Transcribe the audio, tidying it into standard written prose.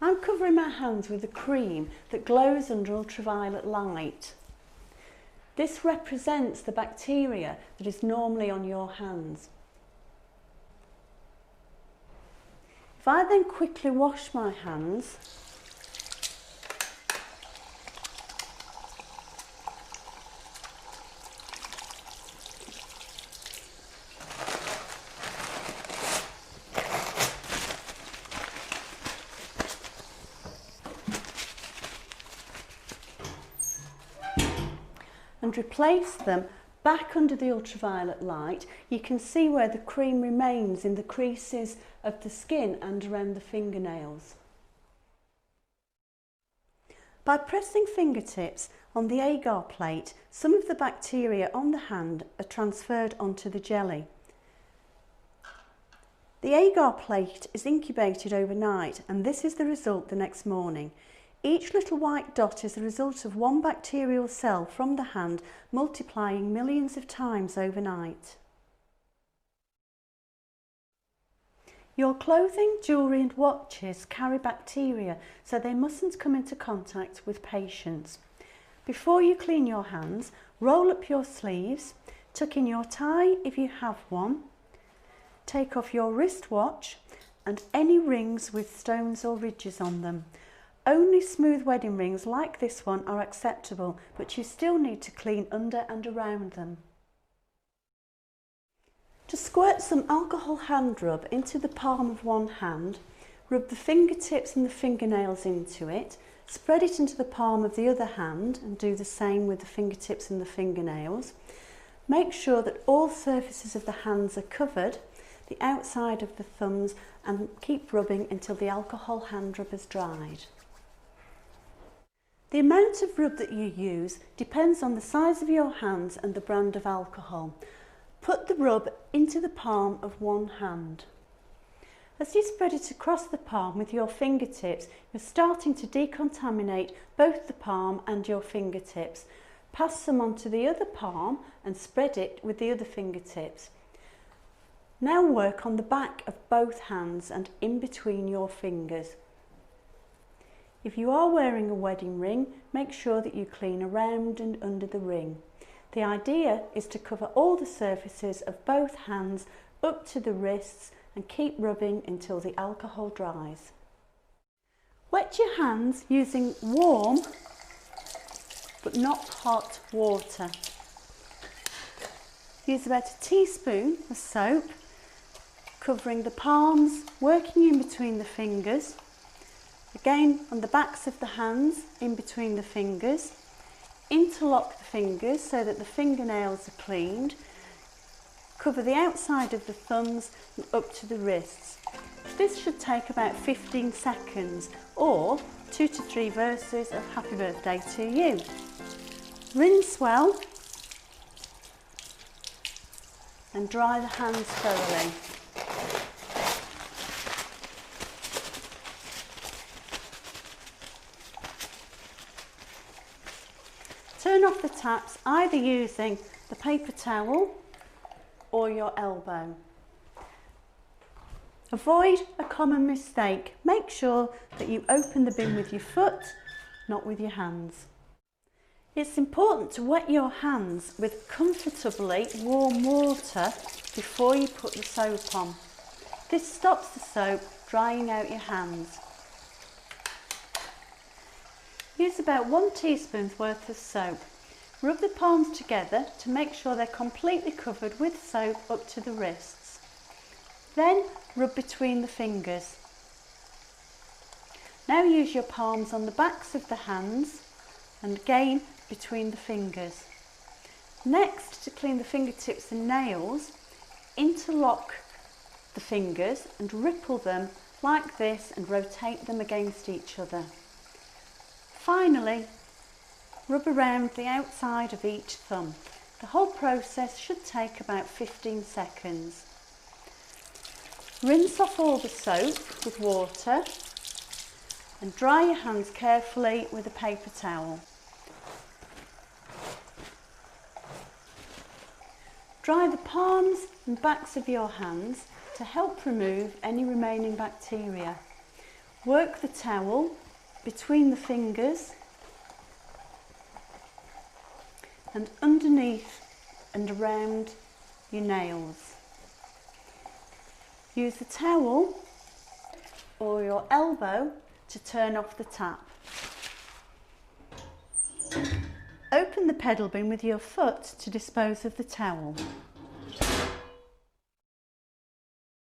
I'm covering my hands with a cream that glows under ultraviolet light. This represents the bacteria that is normally on your hands. If I then quickly wash my hands, and replace them back under the ultraviolet light, you can see where the cream remains in the creases of the skin and around the fingernails. By pressing fingertips on the agar plate, some of the bacteria on the hand are transferred onto the jelly. The agar plate is incubated overnight, and this is the result the next morning. Each little white dot is the result of one bacterial cell from the hand multiplying millions of times overnight. Your clothing, jewellery and watches carry bacteria, so they mustn't come into contact with patients. Before you clean your hands, roll up your sleeves, tuck in your tie if you have one, take off your wristwatch and any rings with stones or ridges on them. Only smooth wedding rings like this one are acceptable, but you still need to clean under and around them. To squirt some alcohol hand rub into the palm of one hand, rub the fingertips and the fingernails into it, spread it into the palm of the other hand and do the same with the fingertips and the fingernails. Make sure that all surfaces of the hands are covered, the outside of the thumbs, and keep rubbing until the alcohol hand rub has dried. The amount of rub that you use depends on the size of your hands and the brand of alcohol. Put the rub into the palm of one hand. As you spread it across the palm with your fingertips, you're starting to decontaminate both the palm and your fingertips. Pass some onto the other palm and spread it with the other fingertips. Now work on the back of both hands and in between your fingers. If you are wearing a wedding ring, make sure that you clean around and under the ring. The idea is to cover all the surfaces of both hands up to the wrists and keep rubbing until the alcohol dries. Wet your hands using warm but not hot water. Use about a teaspoon of soap, covering the palms, working in between the fingers. Again, on the backs of the hands, in between the fingers. Interlock the fingers so that the fingernails are cleaned. Cover the outside of the thumbs and up to the wrists. This should take about 15 seconds or 2 to 3 verses of Happy Birthday to You. Rinse well and dry the hands thoroughly. Turn off the taps either using the paper towel or your elbow. Avoid a common mistake. Make sure that you open the bin with your foot, not with your hands. It's important to wet your hands with comfortably warm water before you put the soap on. This stops the soap drying out your hands. Use about 1 teaspoon's worth of soap. Rub the palms together to make sure they're completely covered with soap up to the wrists. Then rub between the fingers. Now use your palms on the backs of the hands and again between the fingers. Next, to clean the fingertips and nails, interlock the fingers and ripple them like this and rotate them against each other. Finally, rub around the outside of each thumb. The whole process should take about 15 seconds. Rinse off all the soap with water and dry your hands carefully with a paper towel. Dry the palms and backs of your hands to help remove any remaining bacteria. Work the towel between the fingers and underneath and around your nails. Use the towel or your elbow to turn off the tap. Open the pedal bin with your foot to dispose of the towel.